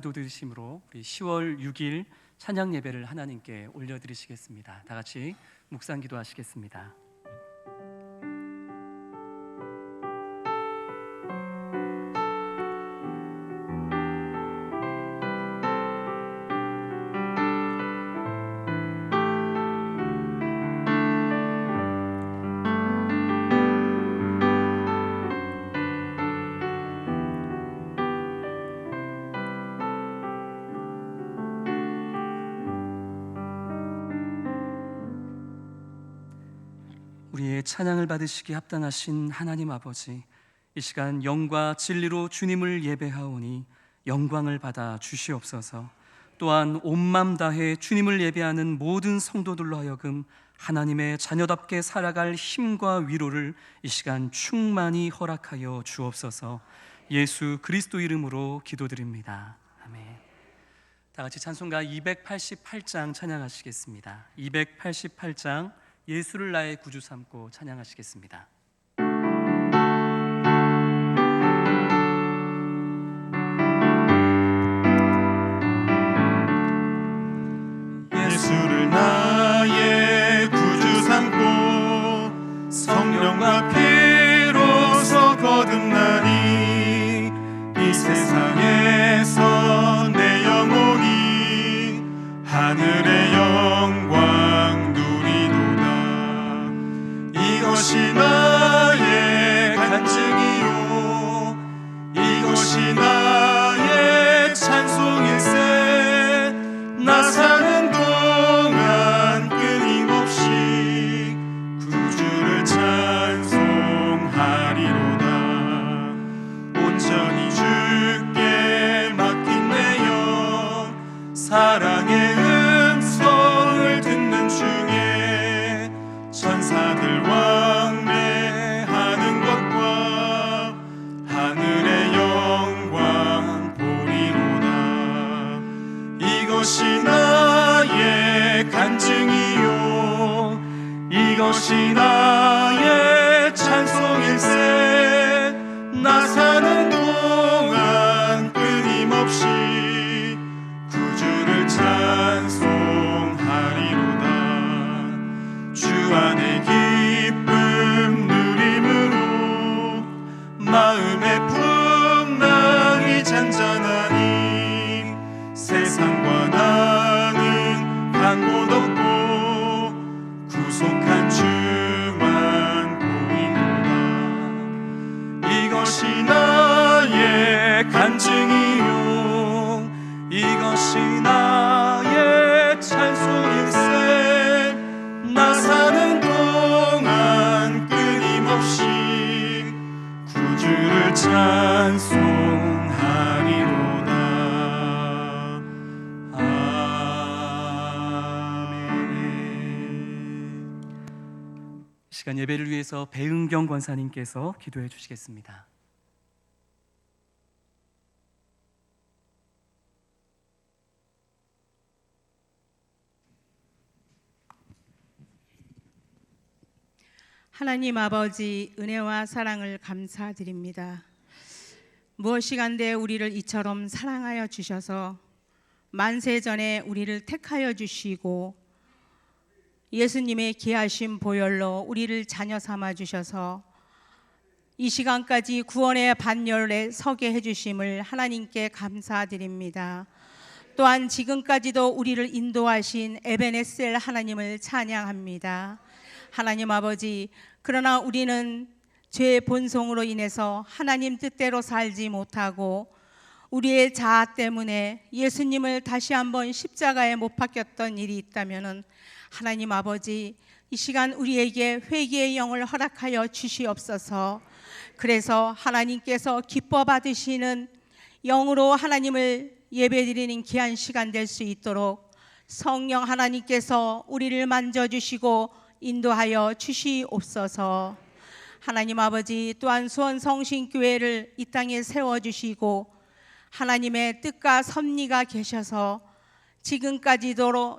기도드리심으로 우리 10월 6일 찬양 예배를 하나님께 올려드리시겠습니다. 다 같이 묵상 기도하시겠습니다. 우리의 찬양을 받으시기 합당하신 하나님 아버지, 이 시간 영과 진리로 주님을 예배하오니 영광을 받아 주시옵소서. 또한 온 맘 다해 주님을 예배하는 모든 성도들로 하여금 하나님의 자녀답게 살아갈 힘과 위로를 이 시간 충만히 허락하여 주옵소서. 예수 그리스도 이름으로 기도드립니다. 아멘. 다 같이 찬송가 288장 찬양하시겠습니다. 288장 예수를 나의 구주 삼고 찬양하시겠습니다. 예수를 나의 구주 삼고 성령과 피로서 거듭나니 이 세상에서 내 영혼이 하늘의 영광 누리도다. 이것이 나의 간증이요 이것이 나의 찬송일세. 나 사는 동안 끊임없이 구주를 찬송하리로다. 온전히 주께 맡긴 내 영 사랑의 음성을 듣는 중에 천사들 왕래하는 것과 하늘의 영광 보리로다. 이것이 나의 간증이요 이것이 나의 찬송일세. 나 사는 동안 끊임없이 구주를 찬송하리로다. 주 안의 기쁨 누림으로 마음의 풍랑이 잔잔하니 세상과 나는 간 곳 없고 구속한 주만 보이노라. 이것이 나의 간증이요 이것이 나의 찬송일세. 나 사는 동안 끊임없이 구주를 찬송하리로다. 아멘. 이 시간 예배를 위해서 배은경 권사님께서 기도해 주시겠습니다. 하나님 아버지, 은혜와 사랑을 감사드립니다. 무엇이간데 우리를 이처럼 사랑하여 주셔서 만세전에 우리를 택하여 주시고 예수님의 귀하신 보혈로 우리를 자녀 삼아 주셔서 이 시간까지 구원의 반열에 서게 해주심을 하나님께 감사드립니다. 또한 지금까지도 우리를 인도하신 에베네셀 하나님을 찬양합니다. 하나님 아버지, 그러나 우리는 죄의 본성으로 인해서 하나님 뜻대로 살지 못하고 우리의 자아 때문에 예수님을 다시 한번 십자가에 못 박혔던 일이 있다면 하나님 아버지, 이 시간 우리에게 회개의 영을 허락하여 주시옵소서. 그래서 하나님께서 기뻐 받으시는 영으로 하나님을 예배드리는 귀한 시간 될 수 있도록 성령 하나님께서 우리를 만져주시고 인도하여 주시옵소서. 하나님 아버지, 또한 수원성신교회를 이 땅에 세워주시고 하나님의 뜻과 섭리가 계셔서 지금까지도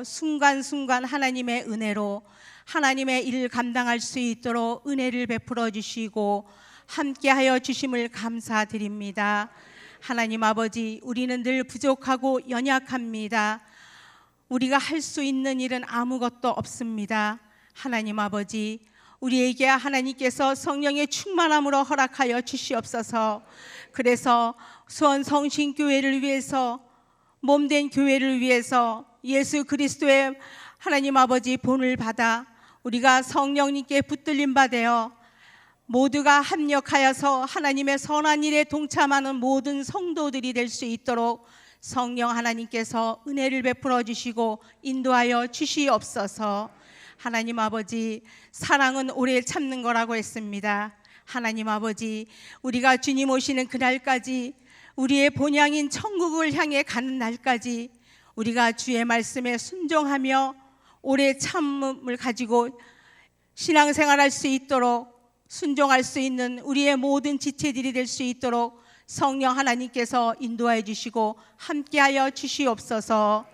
순간순간 하나님의 은혜로 하나님의 일을 감당할 수 있도록 은혜를 베풀어 주시고 함께하여 주심을 감사드립니다. 하나님 아버지, 우리는 늘 부족하고 연약합니다. 우리가 할 수 있는 일은 아무것도 없습니다. 하나님 아버지, 우리에게 하나님께서 성령의 충만함으로 허락하여 주시옵소서. 그래서 수원 성신교회를 위해서, 몸된 교회를 위해서 예수 그리스도의 하나님 아버지 본을 받아 우리가 성령님께 붙들림 받아 모두가 합력하여서 하나님의 선한 일에 동참하는 모든 성도들이 될 수 있도록 성령 하나님께서 은혜를 베풀어 주시고 인도하여 주시옵소서. 하나님 아버지, 사랑은 오래 참는 거라고 했습니다. 하나님 아버지, 우리가 주님 오시는 그날까지, 우리의 본향인 천국을 향해 가는 날까지 우리가 주의 말씀에 순종하며 오래 참음을 가지고 신앙생활할 수 있도록, 순종할 수 있는 우리의 모든 지체들이 될 수 있도록 성령 하나님께서 인도하여 주시고 함께하여 주시옵소서.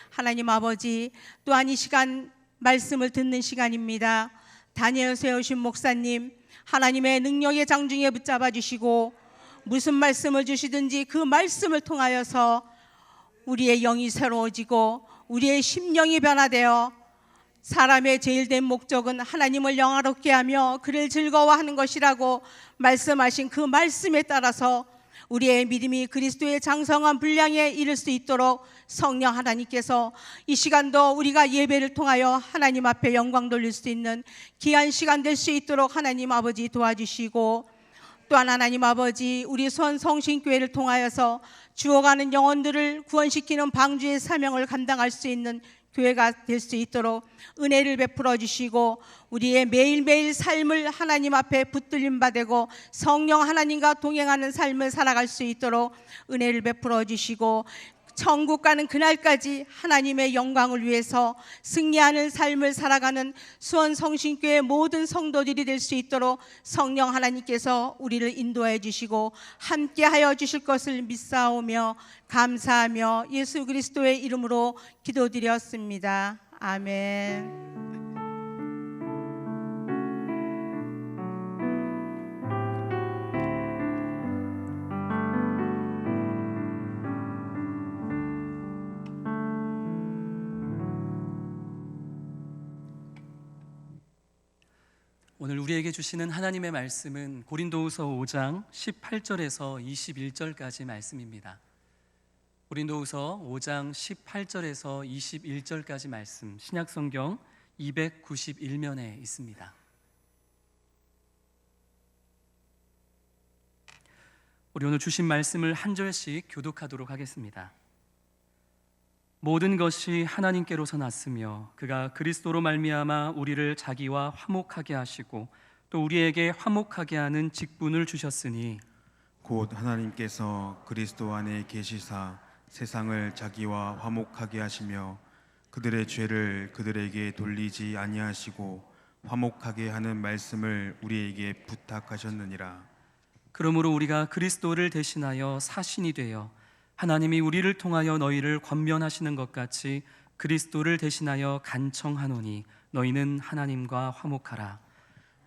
하나님 아버지, 또한 이 시간 말씀을 듣는 시간입니다. 다니엘 세우신 목사님, 하나님의 능력의 장중에 붙잡아 주시고 무슨 말씀을 주시든지 그 말씀을 통하여서 우리의 영이 새로워지고 우리의 심령이 변화되어, 사람의 제일 된 목적은 하나님을 영화롭게 하며 그를 즐거워하는 것이라고 말씀하신 그 말씀에 따라서 우리의 믿음이 그리스도의 장성한 분량에 이를 수 있도록 성령 하나님께서 이 시간도 우리가 예배를 통하여 하나님 앞에 영광 돌릴 수 있는 귀한 시간 될 수 있도록 하나님 아버지 도와주시고, 또한 하나님 아버지, 우리 수원 성신교회를 통하여서 죽어가는 영혼들을 구원시키는 방주의 사명을 감당할 수 있는 교회가 될 수 있도록 은혜를 베풀어 주시고, 우리의 매일매일 삶을 하나님 앞에 붙들림 받고 성령 하나님과 동행하는 삶을 살아갈 수 있도록 은혜를 베풀어 주시고, 천국 가는 그날까지 하나님의 영광을 위해서 승리하는 삶을 살아가는 수원 성신교회 모든 성도들이 될 수 있도록 성령 하나님께서 우리를 인도해 주시고 함께하여 주실 것을 믿사오며 감사하며 예수 그리스도의 이름으로 기도드렸습니다. 아멘. 오늘 우리에게 주시는 하나님의 말씀은 고린도후서 5장 18절에서 21절까지 말씀입니다. 고린도후서 5장 18절에서 21절까지 말씀, 신약성경 291면에 있습니다. 우리 오늘 주신 말씀을 한 절씩 교독하도록 하겠습니다. 모든 것이 하나님께로서 났으며 그가 그리스도로 말미암아 우리를 자기와 화목하게 하시고 또 우리에게 화목하게 하는 직분을 주셨으니 곧 하나님께서 그리스도 안에 계시사 세상을 자기와 화목하게 하시며 그들의 죄를 그들에게 돌리지 아니하시고 화목하게 하는 말씀을 우리에게 부탁하셨느니라. 그러므로 우리가 그리스도를 대신하여 사신이 되어 하나님이 우리를 통하여 너희를 권면하시는 것 같이 그리스도를 대신하여 간청하노니 너희는 하나님과 화목하라.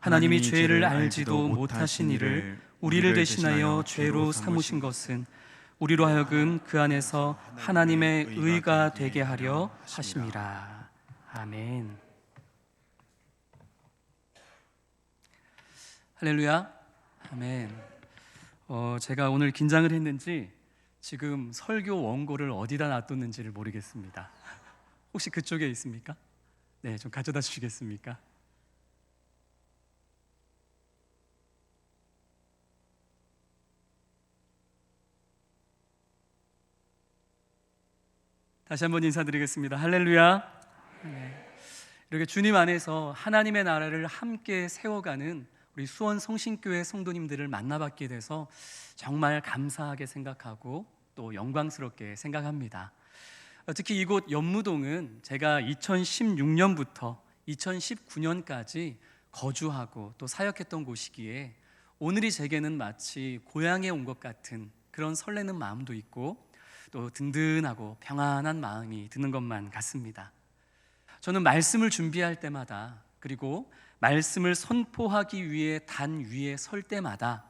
하나님이 죄를 알지도 못하신 이를 우리를 대신하여 죄로 삼으신 것은 우리로 하여금 그 안에서 하나님의 의가 되게 하려 하심이라. 아멘. 할렐루야. 아멘. 제가 오늘 긴장을 했는지 지금 설교 원고를 어디다 놔뒀는지를 모르겠습니다. 혹시 그쪽에 있습니까? 네, 좀 가져다 주시겠습니까? 다시 한번 인사드리겠습니다. 할렐루야. 네. 이렇게 주님 안에서 하나님의 나라를 함께 세워가는 우리 수원 성신교회 성도님들을 만나뵙게 돼서 정말 감사하게 생각하고 또 영광스럽게 생각합니다. 특히 이곳 연무동은 제가 2016년부터 2019년까지 거주하고 또 사역했던 곳이기에 오늘이 제게는 마치 고향에 온 것 같은 그런 설레는 마음도 있고 또 든든하고 평안한 마음이 드는 것만 같습니다. 저는 말씀을 준비할 때마다, 그리고 말씀을 선포하기 위해 단 위에 설 때마다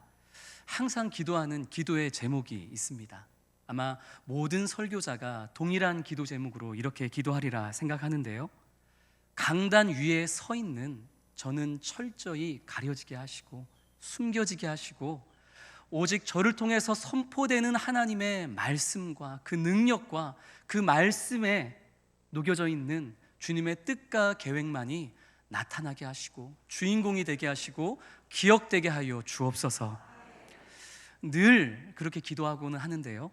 항상 기도하는 기도의 제목이 있습니다. 아마 모든 설교자가 동일한 기도 제목으로 이렇게 기도하리라 생각하는데요. 강단 위에 서 있는 저는 철저히 가려지게 하시고 숨겨지게 하시고 오직 저를 통해서 선포되는 하나님의 말씀과 그 능력과 그 말씀에 녹여져 있는 주님의 뜻과 계획만이 나타나게 하시고 주인공이 되게 하시고 기억되게 하여 주옵소서. 늘 그렇게 기도하고는 하는데요,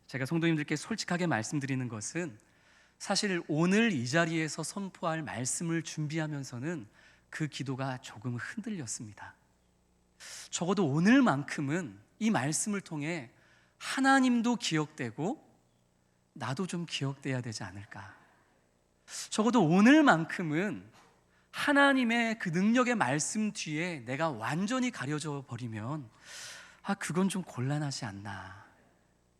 제가 성도님들께 솔직하게 말씀드리는 것은 사실 오늘 이 자리에서 선포할 말씀을 준비하면서는 그 기도가 조금 흔들렸습니다. 적어도 오늘만큼은 이 말씀을 통해 하나님도 기억되고 나도 좀 기억돼야 되지 않을까. 적어도 오늘만큼은 하나님의 그 능력의 말씀 뒤에 내가 완전히 가려져 버리면 그건 좀 곤란하지 않나.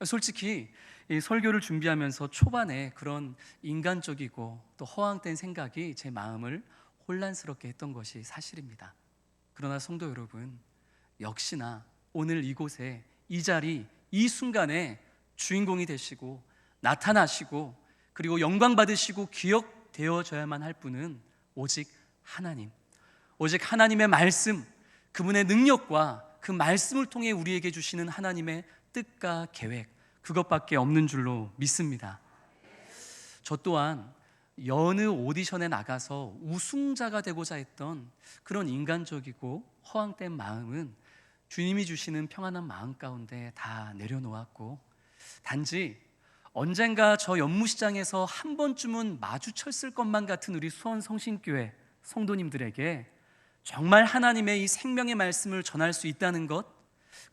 솔직히 이 설교를 준비하면서 초반에 그런 인간적이고 또 허황된 생각이 제 마음을 혼란스럽게 했던 것이 사실입니다. 그러나 성도 여러분, 역시나 오늘 이곳에 이 자리 이 순간에 주인공이 되시고 나타나시고 그리고 영광 받으시고 기억되어져야만 할 분은 오직 하나님, 오직 하나님의 말씀, 그분의 능력과 그 말씀을 통해 우리에게 주시는 하나님의 뜻과 계획, 그것밖에 없는 줄로 믿습니다. 저 또한 여느 오디션에 나가서 우승자가 되고자 했던 그런 인간적이고 허황된 마음은 주님이 주시는 평안한 마음 가운데 다 내려놓았고, 단지 언젠가 저 연무시장에서 한 번쯤은 마주쳤을 것만 같은 우리 수원 성신교회 성도님들에게 정말 하나님의 이 생명의 말씀을 전할 수 있다는 것,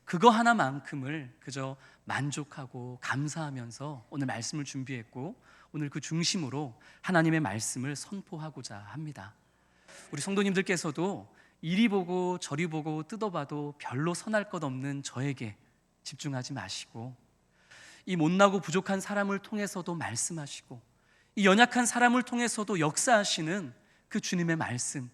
그거 하나만큼을 그저 만족하고 감사하면서 오늘 말씀을 준비했고, 오늘 그 중심으로 하나님의 말씀을 선포하고자 합니다. 우리 성도님들께서도 이리 보고 저리 보고 뜯어봐도 별로 선할 것 없는 저에게 집중하지 마시고, 이 못나고 부족한 사람을 통해서도 말씀하시고 이 연약한 사람을 통해서도 역사하시는 그 주님의 말씀,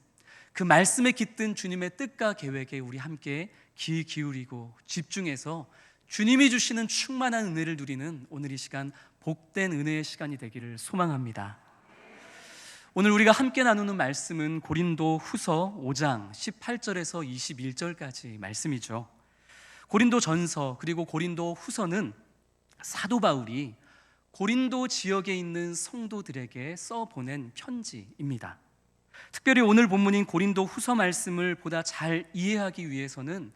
그 말씀에 깃든 주님의 뜻과 계획에 우리 함께 귀 기울이고 집중해서 주님이 주시는 충만한 은혜를 누리는 오늘 이 시간 복된 은혜의 시간이 되기를 소망합니다. 오늘 우리가 함께 나누는 말씀은 고린도 후서 5장 18절에서 21절까지 말씀이죠. 고린도 전서 그리고 고린도 후서는 사도 바울이 고린도 지역에 있는 성도들에게 써보낸 편지입니다. 특별히 오늘 본문인 고린도 후서 말씀을 보다 잘 이해하기 위해서는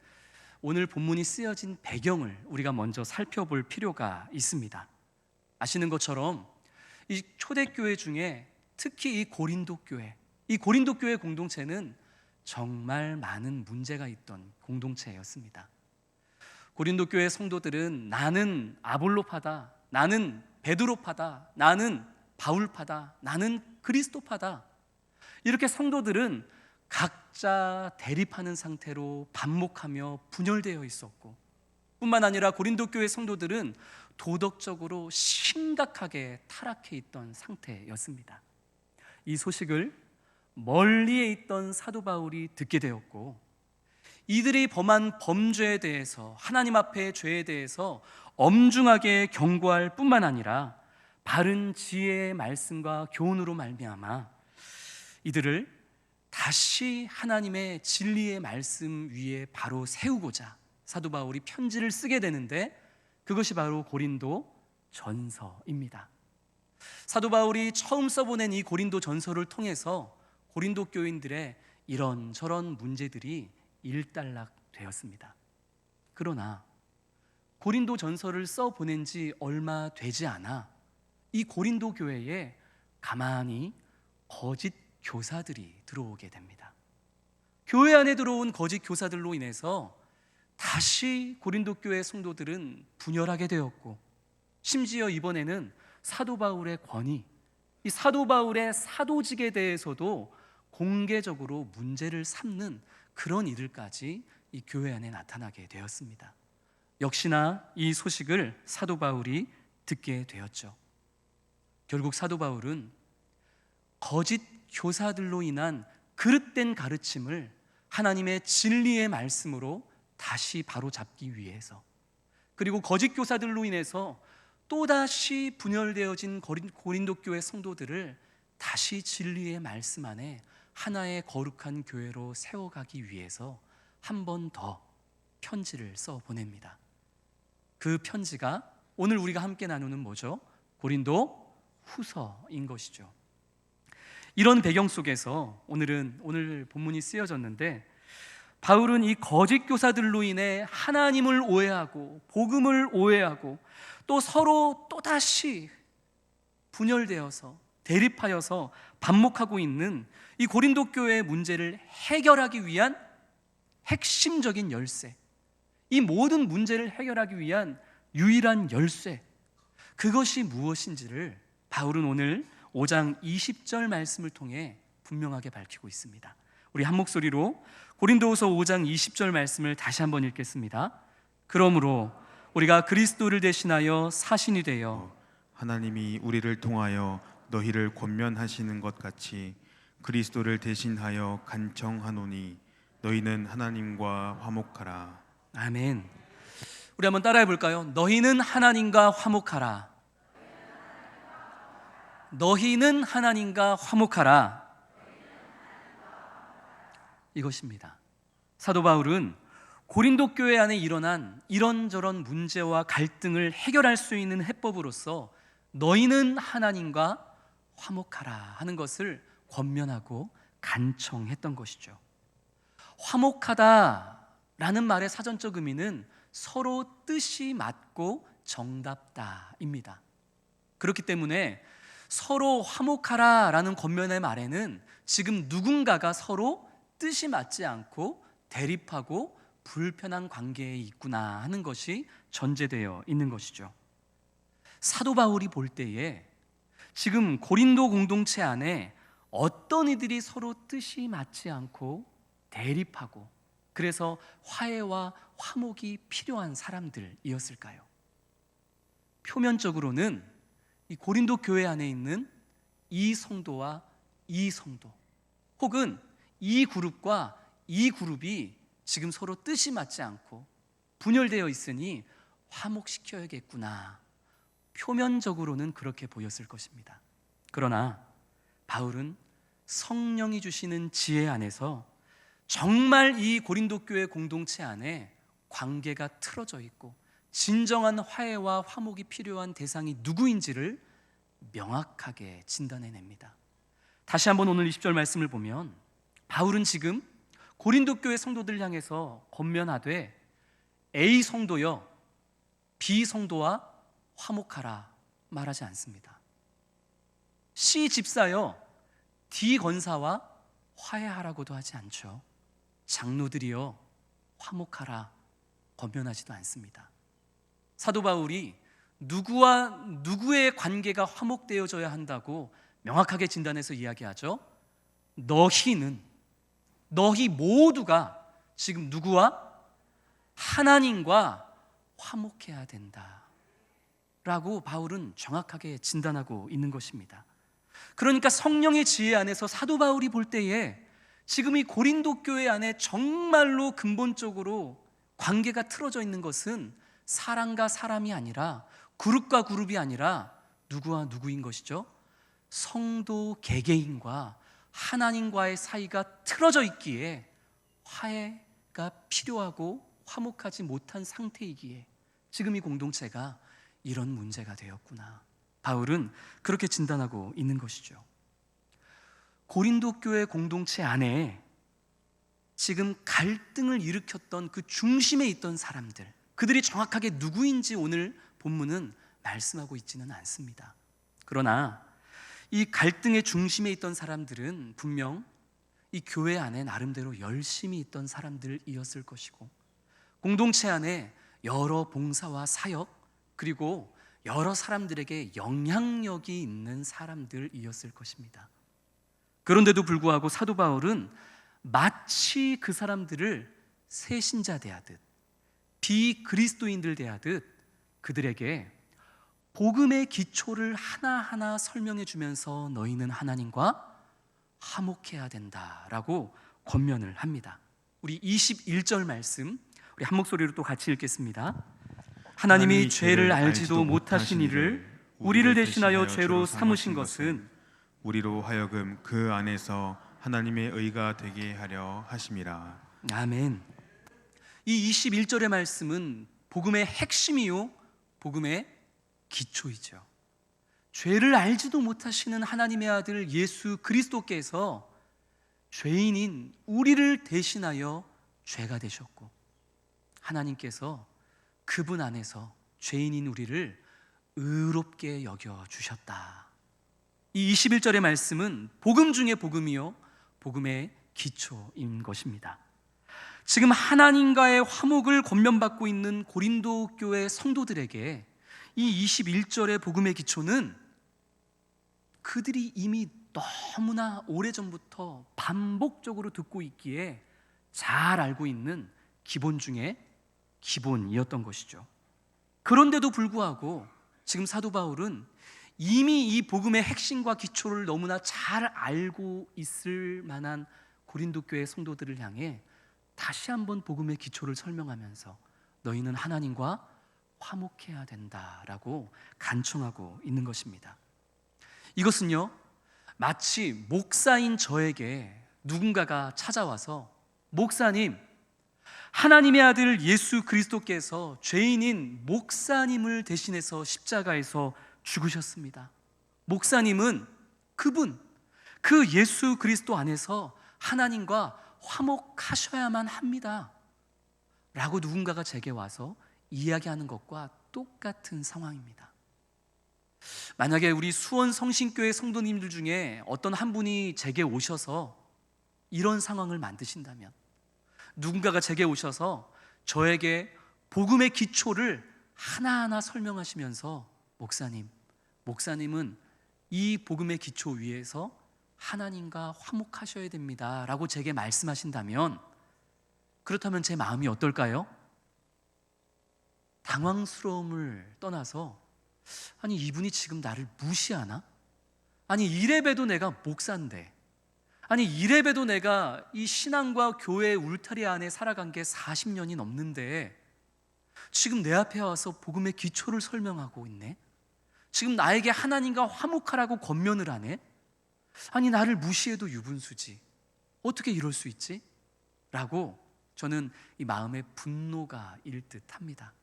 오늘 본문이 쓰여진 배경을 우리가 먼저 살펴볼 필요가 있습니다. 아시는 것처럼 이 초대교회 중에 특히 이 고린도 교회 공동체는 정말 많은 문제가 있던 공동체였습니다. 고린도 교회 성도들은 나는 아볼로파다, 나는 베드로파다, 나는 바울파다, 나는 그리스도파다, 이렇게 성도들은 각자 대립하는 상태로 반목하며 분열되어 있었고, 뿐만 아니라 고린도 교회 성도들은 도덕적으로 심각하게 타락해 있던 상태였습니다. 이 소식을 멀리에 있던 사도 바울이 듣게 되었고, 이들이 범한 범죄에 대해서, 하나님 앞의 죄에 대해서 엄중하게 경고할 뿐만 아니라 바른 지혜의 말씀과 교훈으로 말미암아 이들을 다시 하나님의 진리의 말씀 위에 바로 세우고자 사도 바울이 편지를 쓰게 되는데, 그것이 바로 고린도 전서입니다. 사도 바울이 처음 써보낸 이 고린도 전서를 통해서 고린도 교인들의 이런저런 문제들이 일단락되었습니다. 그러나 고린도 전서를 써보낸 지 얼마 되지 않아 이 고린도 교회에 가만히 거짓 교사들이 들어오게 됩니다. 교회 안에 들어온 거짓 교사들로 인해서 다시 고린도 교회 성도들은 분열하게 되었고, 심지어 이번에는 사도 바울의 권위, 이 사도 바울의 사도직에 대해서도 공개적으로 문제를 삼는 그런 이들까지 이 교회 안에 나타나게 되었습니다. 역시나 이 소식을 사도 바울이 듣게 되었죠. 결국 사도 바울은 거짓 교사들로 인한 그릇된 가르침을 하나님의 진리의 말씀으로 다시 바로잡기 위해서, 그리고 거짓 교사들로 인해서 또다시 분열되어진 고린도 교회 성도들을 다시 진리의 말씀 안에 하나의 거룩한 교회로 세워가기 위해서 한 번 더 편지를 써 보냅니다. 그 편지가 오늘 우리가 함께 나누는 뭐죠? 고린도 후서인 것이죠. 이런 배경 속에서 오늘 본문이 쓰여졌는데, 바울은 이 거짓 교사들로 인해 하나님을 오해하고 복음을 오해하고 또 서로 또다시 분열되어서 대립하여서 반목하고 있는 이 고린도 교회의 문제를 해결하기 위한 핵심적인 열쇠, 이 모든 문제를 해결하기 위한 유일한 열쇠, 그것이 무엇인지를 바울은 오늘 5장 20절 말씀을 통해 분명하게 밝히고 있습니다. 우리 한 목소리로 고린도후서 5장 20절 말씀을 다시 한번 읽겠습니다. 그러므로 우리가 그리스도를 대신하여 사신이 되어 하나님이 우리를 통하여 너희를 권면하시는 것 같이 그리스도를 대신하여 간청하노니 너희는 하나님과 화목하라. 아멘. 우리 한번 따라해 볼까요? 너희는 하나님과 화목하라. 너희는 하나님과 화목하라. 이것입니다. 사도 바울은 고린도 교회 안에 일어난 이런저런 문제와 갈등을 해결할 수 있는 해법으로서 너희는 하나님과 화목하라 하는 것을 권면하고 간청했던 것이죠. 화목하다라는 말의 사전적 의미는 서로 뜻이 맞고 정답다입니다. 그렇기 때문에 서로 화목하라라는 권면의 말에는 지금 누군가가 서로 뜻이 맞지 않고 대립하고 불편한 관계에 있구나 하는 것이 전제되어 있는 것이죠. 사도 바울이 볼 때에 지금 고린도 공동체 안에 어떤 이들이 서로 뜻이 맞지 않고 대립하고 그래서 화해와 화목이 필요한 사람들이었을까요? 표면적으로는 이 고린도 교회 안에 있는 이 성도와 이 성도, 혹은 이 그룹과 이 그룹이 지금 서로 뜻이 맞지 않고 분열되어 있으니 화목시켜야겠구나, 표면적으로는 그렇게 보였을 것입니다. 그러나 바울은 성령이 주시는 지혜 안에서 정말 이 고린도 교회 공동체 안에 관계가 틀어져 있고 진정한 화해와 화목이 필요한 대상이 누구인지를 명확하게 진단해냅니다. 다시 한번 오늘 20절 말씀을 보면 바울은 지금 고린도 교회 성도들 향해서 권면하되 A 성도여 B 성도와 화목하라 말하지 않습니다. C 집사여 D 권사와 화해하라고도 하지 않죠. 장로들이여 화목하라 권면하지도 않습니다. 사도 바울이 누구와 누구의 관계가 화목되어져야 한다고 명확하게 진단해서 이야기하죠. 너희 모두가 지금 누구와? 하나님과 화목해야 된다 라고 바울은 정확하게 진단하고 있는 것입니다. 그러니까 성령의 지혜 안에서 사도 바울이 볼 때에 지금 이 고린도 교회 안에 정말로 근본적으로 관계가 틀어져 있는 것은 사람과 사람이 아니라 그룹과 그룹이 아니라 누구와 누구인 것이죠? 성도 개개인과 하나님과의 사이가 틀어져 있기에 화해가 필요하고 화목하지 못한 상태이기에 지금 이 공동체가 이런 문제가 되었구나, 바울은 그렇게 진단하고 있는 것이죠. 고린도 교회 공동체 안에 지금 갈등을 일으켰던 그 중심에 있던 사람들, 그들이 정확하게 누구인지 오늘 본문은 말씀하고 있지는 않습니다. 그러나 이 갈등의 중심에 있던 사람들은 분명 이 교회 안에 나름대로 열심히 있던 사람들이었을 것이고 공동체 안에 여러 봉사와 사역 그리고 여러 사람들에게 영향력이 있는 사람들이었을 것입니다. 그런데도 불구하고 사도 바울은 마치 그 사람들을 새신자 대하듯 비그리스도인들 대하듯 그들에게 복음의 기초를 하나하나 설명해 주면서 너희는 하나님과 화목해야 된다라고 권면을 합니다. 우리 21절 말씀 우리 한 목소리로 또 같이 읽겠습니다. 하나님이 죄를 알지도 못하신 이를 우리를 대신하여 죄로 삼으신 것은 우리로 하여금 그 안에서 하나님의 의가 되게 하려 하심이라. 아멘. 이 21절의 말씀은 복음의 핵심이요, 복음의 기초이죠. 죄를 알지도 못하시는 하나님의 아들 예수 그리스도께서 죄인인 우리를 대신하여 죄가 되셨고, 하나님께서 그분 안에서 죄인인 우리를 의롭게 여겨주셨다. 이 21절의 말씀은 복음 중에 복음이요, 복음의 기초인 것입니다. 지금 하나님과의 화목을 권면받고 있는 고린도 교회 성도들에게 이 21절의 복음의 기초는 그들이 이미 너무나 오래전부터 반복적으로 듣고 있기에 잘 알고 있는 기본 중에 기본이었던 것이죠. 그런데도 불구하고 지금 사도 바울은 이미 이 복음의 핵심과 기초를 너무나 잘 알고 있을 만한 고린도 교회 성도들을 향해 다시 한번 복음의 기초를 설명하면서 너희는 하나님과 화목해야 된다라고 간청하고 있는 것입니다. 이것은요, 마치 목사인 저에게 누군가가 찾아와서 목사님, 하나님의 아들 예수 그리스도께서 죄인인 목사님을 대신해서 십자가에서 죽으셨습니다. 목사님은 그 예수 그리스도 안에서 하나님과 화목하셔야만 합니다 라고 누군가가 제게 와서 이야기하는 것과 똑같은 상황입니다. 만약에 우리 수원 성신교회 성도님들 중에 어떤 한 분이 제게 오셔서 이런 상황을 만드신다면, 누군가가 제게 오셔서 저에게 복음의 기초를 하나하나 설명하시면서 목사님은 이 복음의 기초 위에서 하나님과 화목하셔야 됩니다 라고 제게 말씀하신다면, 그렇다면 제 마음이 어떨까요? 당황스러움을 떠나서, 아니 이분이 지금 나를 무시하나? 아니 이래봬도 내가 목사인데, 아니 이래봬도 내가 이 신앙과 교회 울타리 안에 살아간 게 40년이 넘는데 지금 내 앞에 와서 복음의 기초를 설명하고 있네? 지금 나에게 하나님과 화목하라고 권면을 하네? 아니 나를 무시해도 유분수지, 어떻게 이럴 수 있지? 라고 저는 이 마음에 분노가 일 듯합니다.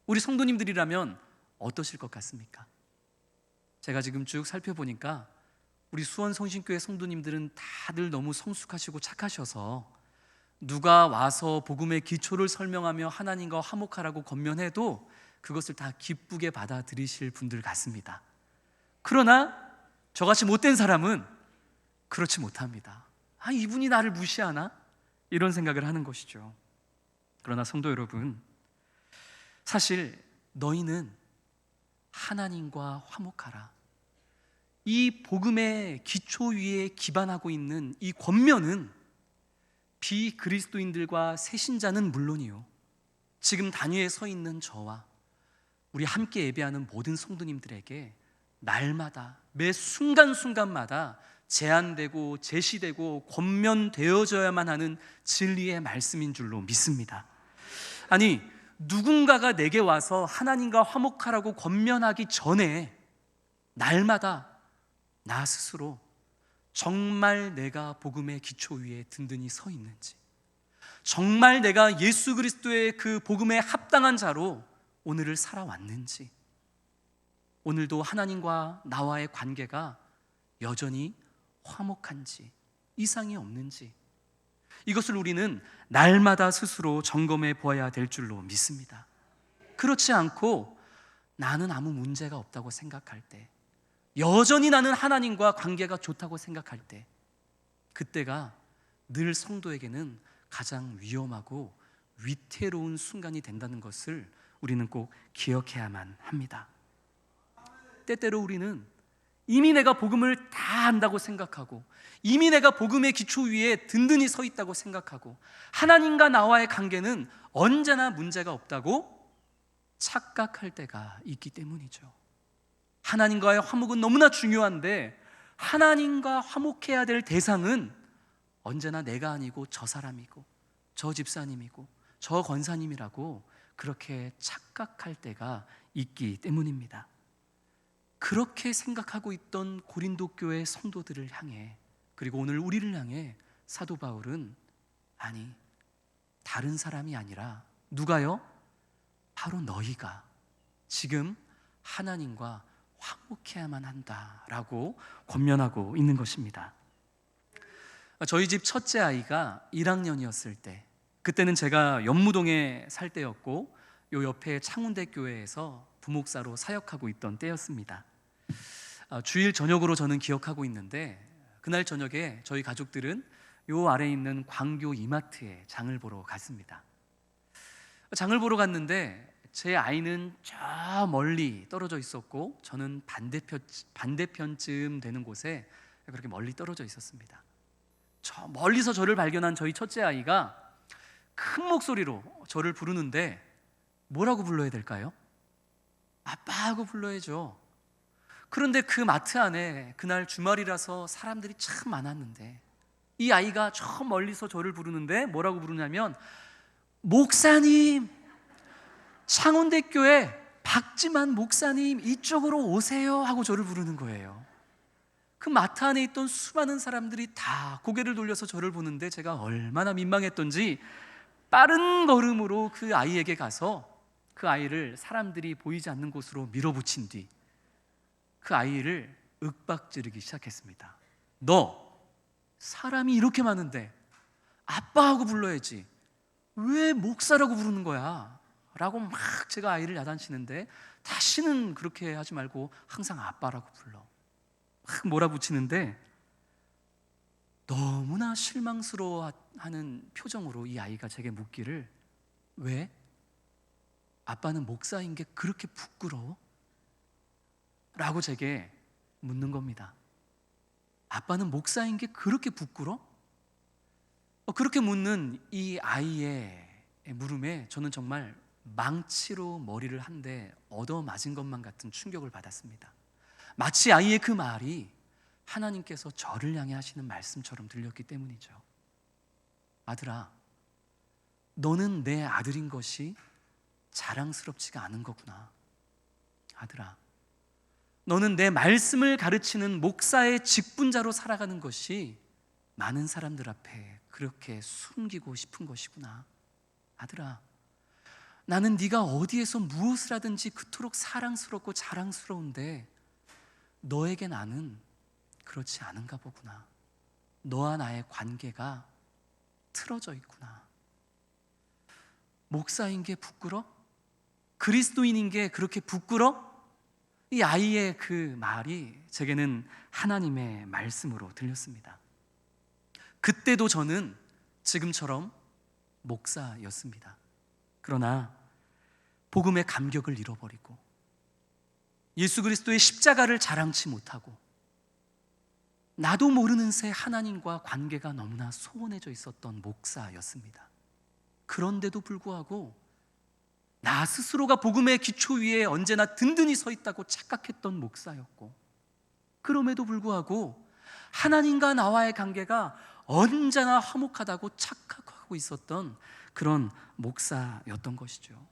우리 성도님들이라면 어떠실 것 같습니까? 제가 지금 쭉 살펴보니까 우리 수원 성신교회 성도님들은 다들 너무 성숙하시고 착하셔서 누가 와서 복음의 기초를 설명하며 하나님과 화목하라고 권면해도 그것을 다 기쁘게 받아들이실 분들 같습니다. 그러나 저같이 못된 사람은 그렇지 못합니다. 아, 이분이 나를 무시하나? 이런 생각을 하는 것이죠. 그러나 성도 여러분, 사실 너희는 하나님과 화목하라, 이 복음의 기초 위에 기반하고 있는 이 권면은 비그리스도인들과 새신자는 물론이요, 지금 단위에 서 있는 저와 우리 함께 예배하는 모든 성도님들에게 날마다 매 순간순간마다 제안되고 제시되고 권면되어져야만 하는 진리의 말씀인 줄로 믿습니다. 아니 누군가가 내게 와서 하나님과 화목하라고 권면하기 전에 날마다 나 스스로 정말 내가 복음의 기초 위에 든든히 서 있는지, 정말 내가 예수 그리스도의 그 복음에 합당한 자로 오늘을 살아왔는지, 오늘도 하나님과 나와의 관계가 여전히 화목한지, 이상이 없는지, 이것을 우리는 날마다 스스로 점검해 보아야 될 줄로 믿습니다. 그렇지 않고 나는 아무 문제가 없다고 생각할 때, 여전히 나는 하나님과 관계가 좋다고 생각할 때, 그때가 늘 성도에게는 가장 위험하고 위태로운 순간이 된다는 것을 우리는 꼭 기억해야만 합니다. 때때로 우리는 이미 내가 복음을 다 안다고 생각하고, 이미 내가 복음의 기초 위에 든든히 서 있다고 생각하고, 하나님과 나와의 관계는 언제나 문제가 없다고 착각할 때가 있기 때문이죠. 하나님과의 화목은 너무나 중요한데, 하나님과 화목해야 될 대상은 언제나 내가 아니고 저 사람이고 저 집사님이고 저 권사님이라고 그렇게 착각할 때가 있기 때문입니다. 그렇게 생각하고 있던 고린도 교회 성도들을 향해, 그리고 오늘 우리를 향해 사도 바울은 아니, 다른 사람이 아니라 누가요? 바로 너희가 지금 하나님과 화목해야만 한다라고 권면하고 있는 것입니다. 저희 집 첫째 아이가 1학년이었을 때, 그때는 제가 연무동에 살 때였고 요 옆에 창운대 교회에서 부목사로 사역하고 있던 때였습니다. 주일 저녁으로 저는 기억하고 있는데, 그날 저녁에 저희 가족들은 요 아래에 있는 광교 이마트에 장을 보러 갔습니다. 장을 보러 갔는데 제 아이는 저 멀리 떨어져 있었고 저는 반대편쯤 되는 곳에 그렇게 멀리 떨어져 있었습니다. 저 멀리서 저를 발견한 저희 첫째 아이가 큰 목소리로 저를 부르는데, 뭐라고 불러야 될까요? 아빠하고 불러야죠. 그런데 그 마트 안에 그날 주말이라서 사람들이 참 많았는데 이 아이가 저 멀리서 저를 부르는데 뭐라고 부르냐면, 목사님, 창운대교회 박지만 목사님 이쪽으로 오세요 하고 저를 부르는 거예요. 그 마트 안에 있던 수많은 사람들이 다 고개를 돌려서 저를 보는데 제가 얼마나 민망했던지 빠른 걸음으로 그 아이에게 가서 그 아이를 사람들이 보이지 않는 곳으로 밀어붙인 뒤 그 아이를 윽박지르기 시작했습니다. 너 사람이 이렇게 많은데 아빠하고 불러야지 왜 목사라고 부르는 거야? 라고 막 제가 아이를 야단치는데, 다시는 그렇게 하지 말고 항상 아빠라고 불러, 막 몰아붙이는데 너무나 실망스러워하는 표정으로 이 아이가 제게 묻기를, 왜? 아빠는 목사인 게 그렇게 부끄러워? 라고 제게 묻는 겁니다. 아빠는 목사인 게 그렇게 부끄러워? 그렇게 묻는 이 아이의 물음에 저는 정말 망치로 머리를 한 대 얻어맞은 것만 같은 충격을 받았습니다. 마치 아이의 그 말이 하나님께서 저를 향해 하시는 말씀처럼 들렸기 때문이죠. 아들아, 너는 내 아들인 것이 자랑스럽지가 않은 거구나. 아들아, 너는 내 말씀을 가르치는 목사의 직분자로 살아가는 것이 많은 사람들 앞에 그렇게 숨기고 싶은 것이구나. 아들아, 나는 네가 어디에서 무엇을 하든지 그토록 사랑스럽고 자랑스러운데 너에게 나는 그렇지 않은가 보구나. 너와 나의 관계가 틀어져 있구나. 목사인 게 부끄러? 그리스도인인 게 그렇게 부끄러? 이 아이의 그 말이 제게는 하나님의 말씀으로 들렸습니다. 그때도 저는 지금처럼 목사였습니다. 그러나 복음의 감격을 잃어버리고 예수 그리스도의 십자가를 자랑치 못하고 나도 모르는 새 하나님과 관계가 너무나 소원해져 있었던 목사였습니다. 그런데도 불구하고 나 스스로가 복음의 기초 위에 언제나 든든히 서 있다고 착각했던 목사였고, 그럼에도 불구하고 하나님과 나와의 관계가 언제나 화목하다고 착각하고 있었던 그런 목사였던 것이죠.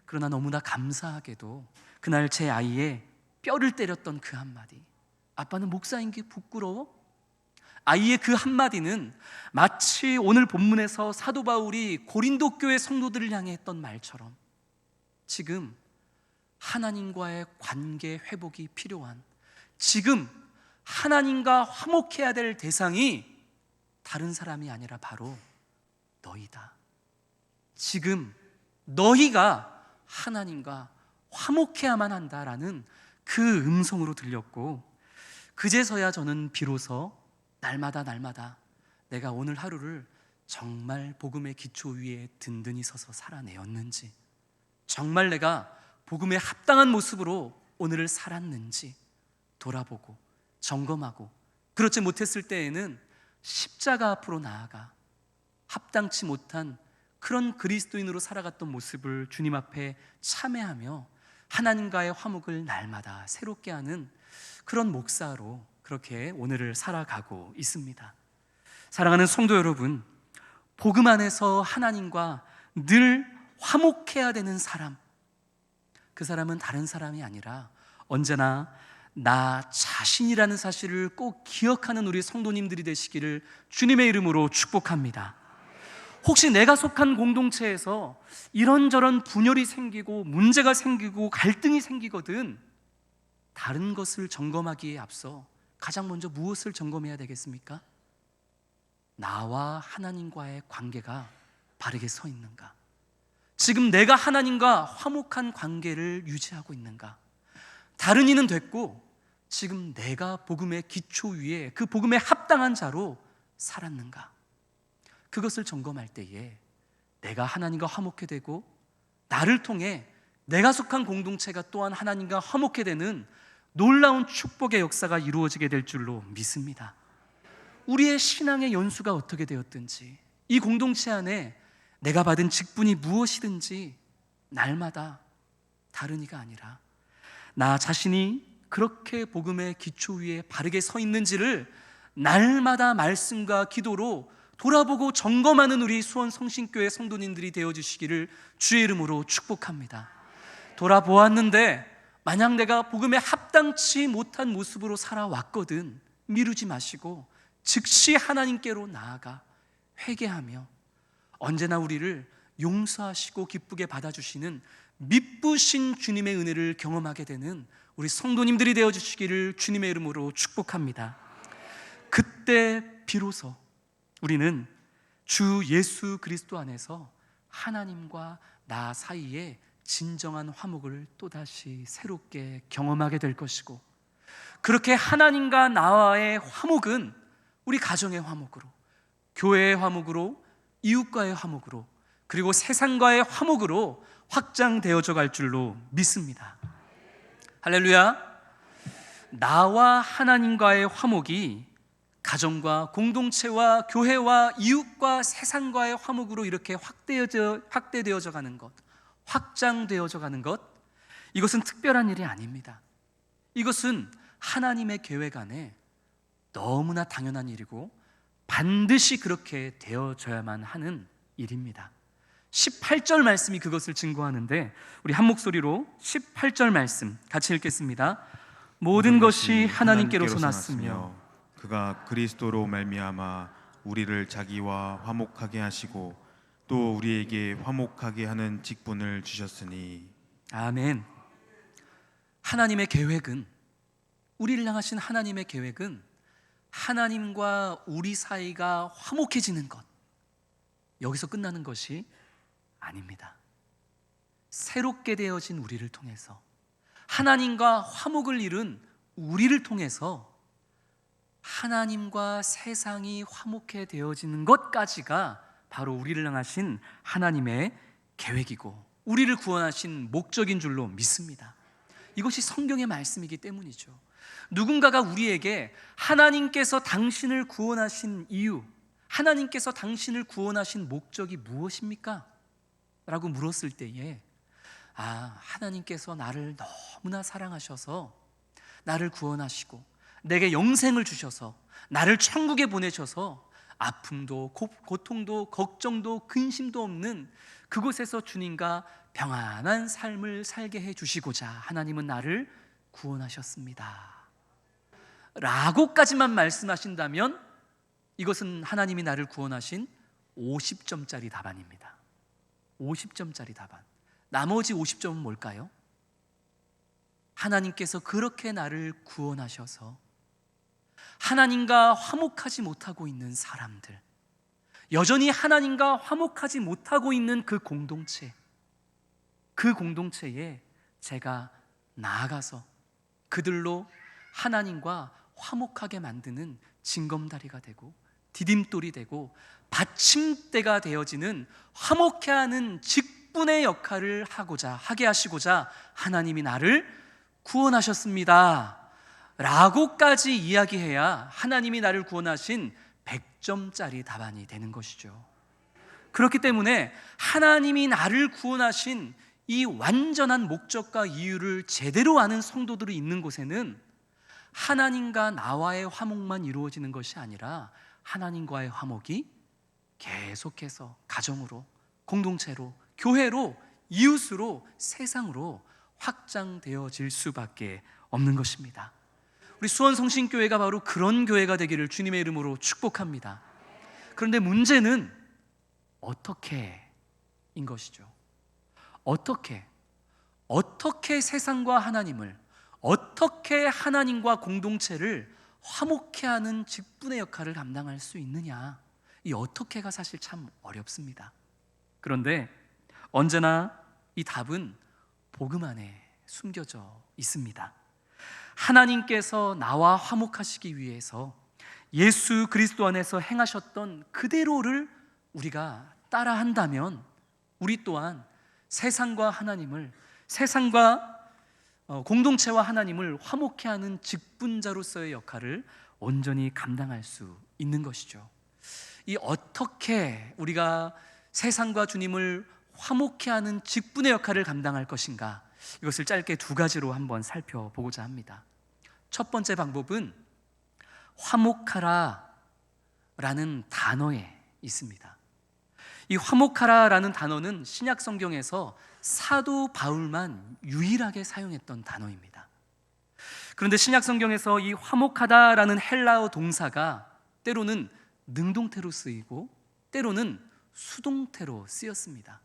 그러나 너무나 감사하게도 그날 제 아이의 뼈를 때렸던 그 한마디, 아빠는 목사인 게 부끄러워? 아이의 그 한마디는 마치 오늘 본문에서 사도 바울이 고린도 교회 성도들을 향해 했던 말처럼 지금 하나님과의 관계 회복이 필요한, 지금 하나님과 화목해야 될 대상이 다른 사람이 아니라 바로 너희다. 지금 너희가 하나님과 화목해야만 한다라는 그 음성으로 들렸고, 그제서야 저는 비로소 날마다 내가 오늘 하루를 정말 복음의 기초 위에 든든히 서서 살아내었는지, 정말 내가 복음에 합당한 모습으로 오늘을 살았는지 돌아보고 점검하고, 그렇지 못했을 때에는 십자가 앞으로 나아가 합당치 못한 그런 그리스도인으로 살아갔던 모습을 주님 앞에 참회하며 하나님과의 화목을 날마다 새롭게 하는 그런 목사로 그렇게 오늘을 살아가고 있습니다. 사랑하는 성도 여러분, 복음 안에서 하나님과 늘 화목해야 되는 사람, 그 사람은 다른 사람이 아니라 언제나 나 자신이라는 사실을 꼭 기억하는 우리 성도님들이 되시기를 주님의 이름으로 축복합니다. 혹시 내가 속한 공동체에서 이런저런 분열이 생기고 문제가 생기고 갈등이 생기거든, 다른 것을 점검하기에 앞서 가장 먼저 무엇을 점검해야 되겠습니까? 나와 하나님과의 관계가 바르게 서 있는가? 지금 내가 하나님과 화목한 관계를 유지하고 있는가? 다른 이는 됐고 지금 내가 복음의 기초 위에 그 복음에 합당한 자로 살았는가? 그것을 점검할 때에 내가 하나님과 화목해 되고 나를 통해 내가 속한 공동체가 또한 하나님과 화목해 되는 놀라운 축복의 역사가 이루어지게 될 줄로 믿습니다. 우리의 신앙의 연수가 어떻게 되었든지, 이 공동체 안에 내가 받은 직분이 무엇이든지 날마다 다른 이가 아니라 나 자신이 그렇게 복음의 기초 위에 바르게 서 있는지를 날마다 말씀과 기도로 돌아보고 점검하는 우리 수원 성신교회 성도님들이 되어주시기를 주의 이름으로 축복합니다. 돌아보았는데 만약 내가 복음에 합당치 못한 모습으로 살아왔거든, 미루지 마시고 즉시 하나님께로 나아가 회개하며 언제나 우리를 용서하시고 기쁘게 받아주시는 미쁘신 주님의 은혜를 경험하게 되는 우리 성도님들이 되어주시기를 주님의 이름으로 축복합니다. 그때 비로소 우리는 주 예수 그리스도 안에서 하나님과 나 사이에 진정한 화목을 또다시 새롭게 경험하게 될 것이고, 그렇게 하나님과 나와의 화목은 우리 가정의 화목으로, 교회의 화목으로, 이웃과의 화목으로, 그리고 세상과의 화목으로 확장되어져 갈 줄로 믿습니다. 할렐루야. 나와 하나님과의 화목이 가정과 공동체와 교회와 이웃과 세상과의 화목으로 이렇게 확대되어져 가는 것, 확장되어져 가는 것, 이것은 특별한 일이 아닙니다. 이것은 하나님의 계획 안에 너무나 당연한 일이고 반드시 그렇게 되어져야만 하는 일입니다. 18절 말씀이 그것을 증거하는데 우리 한 목소리로 18절 말씀 같이 읽겠습니다. 모든 것이 하나님께로서 났으며 그가 그리스도로 말미암아 우리를 자기와 화목하게 하시고 또 우리에게 화목하게 하는 직분을 주셨으니. 아멘. 하나님의 계획은, 우리를 향하신 하나님의 계획은 하나님과 우리 사이가 화목해지는 것, 여기서 끝나는 것이 아닙니다. 새롭게 되어진 우리를 통해서, 하나님과 화목을 이룬 우리를 통해서 하나님과 세상이 화목해 되어지는 것까지가 바로 우리를 향하신 하나님의 계획이고 우리를 구원하신 목적인 줄로 믿습니다. 이것이 성경의 말씀이기 때문이죠. 누군가가 우리에게 하나님께서 당신을 구원하신 이유, 하나님께서 당신을 구원하신 목적이 무엇입니까? 라고 물었을 때에 하나님께서 나를 너무나 사랑하셔서 나를 구원하시고 내게 영생을 주셔서 나를 천국에 보내셔서 아픔도 고통도 걱정도 근심도 없는 그곳에서 주님과 평안한 삶을 살게 해주시고자 하나님은 나를 구원하셨습니다 라고까지만 말씀하신다면 이것은 하나님이 나를 구원하신 50점짜리 답안입니다. 50점짜리 답안. 나머지 50점은 뭘까요? 하나님께서 그렇게 나를 구원하셔서 하나님과 화목하지 못하고 있는 사람들, 여전히 하나님과 화목하지 못하고 있는 그 공동체에 제가 나아가서 그들로 하나님과 화목하게 만드는 징검다리가 되고 디딤돌이 되고 받침대가 되어지는 화목해 하는 직분의 역할을 하게 하시고자 하나님이 나를 구원하셨습니다 라고까지 이야기해야 하나님이 나를 구원하신 100점짜리 답안이 되는 것이죠. 그렇기 때문에 하나님이 나를 구원하신 이 완전한 목적과 이유를 제대로 아는 성도들이 있는 곳에는 하나님과 나와의 화목만 이루어지는 것이 아니라 하나님과의 화목이 계속해서 가정으로, 공동체로, 교회로, 이웃으로, 세상으로 확장되어질 수밖에 없는 것입니다. 우리 수원성신교회가 바로 그런 교회가 되기를 주님의 이름으로 축복합니다. 그런데 문제는 어떻게인 것이죠. 어떻게 세상과 하나님을, 어떻게 하나님과 공동체를 화목케 하는 직분의 역할을 감당할 수 있느냐, 이 어떻게가 사실 참 어렵습니다. 그런데 언제나 이 답은 복음 안에 숨겨져 있습니다. 하나님께서 나와 화목하시기 위해서 예수 그리스도 안에서 행하셨던 그대로를 우리가 따라한다면 우리 또한 세상과 하나님을, 세상과 공동체와 하나님을 화목케 하는 직분자로서의 역할을 온전히 감당할 수 있는 것이죠. 이 어떻게 우리가 세상과 주님을 화목케 하는 직분의 역할을 감당할 것인가, 이것을 짧게 두 가지로 한번 살펴보고자 합니다. 첫 번째 방법은 화목하라 라는 단어에 있습니다. 이 화목하라라는 단어는 신약 성경에서 사도 바울만 유일하게 사용했던 단어입니다. 그런데 신약 성경에서 이 화목하다라는 헬라어 동사가 때로는 능동태로 쓰이고 때로는 수동태로 쓰였습니다.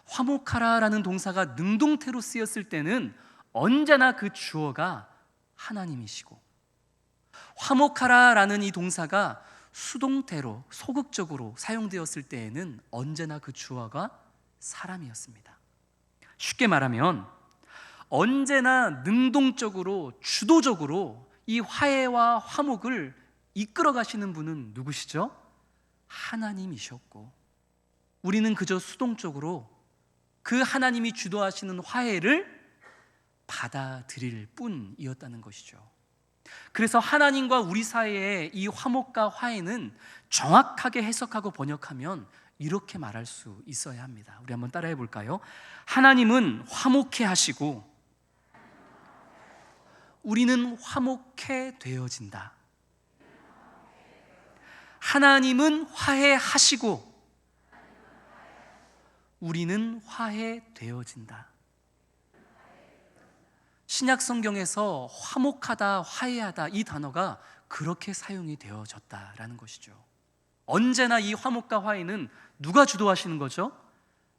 화목하라라는 동사가 능동태로 쓰였을 때는 언제나 그 주어가 하나님이시고, 화목하라라는 이 동사가 수동태로 소극적으로 사용되었을 때에는 언제나 그 주어가 사람이었습니다. 쉽게 말하면 언제나 능동적으로 주도적으로 이 화해와 화목을 이끌어 가시는 분은 누구시죠? 하나님이셨고, 우리는 그저 수동적으로 그 하나님이 주도하시는 화해를 받아들일 뿐이었다는 것이죠. 그래서 하나님과 우리 사이의 이 화목과 화해는 정확하게 해석하고 번역하면 이렇게 말할 수 있어야 합니다. 우리 한번 따라해 볼까요? 하나님은 화목해 하시고 우리는 화목해 되어진다. 하나님은 화해하시고 우리는 화해되어진다. 신약 성경에서 화목하다, 화해하다 이 단어가 그렇게 사용이 되어졌다라는 것이죠. 언제나 이 화목과 화해는 누가 주도하시는 거죠?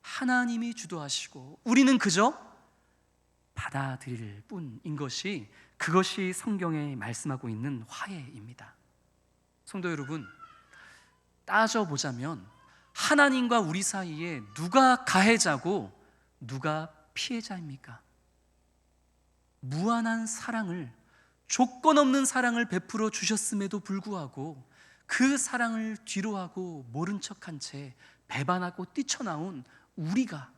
하나님이 주도하시고 우리는 그저 받아들일 뿐인 것이, 그것이 성경에 말씀하고 있는 화해입니다. 성도 여러분, 따져보자면 하나님과 우리 사이에 누가 가해자고 누가 피해자입니까? 무한한 사랑을, 조건 없는 사랑을 베풀어 주셨음에도 불구하고 그 사랑을 뒤로하고 모른 척한 채 배반하고 뛰쳐나온 우리가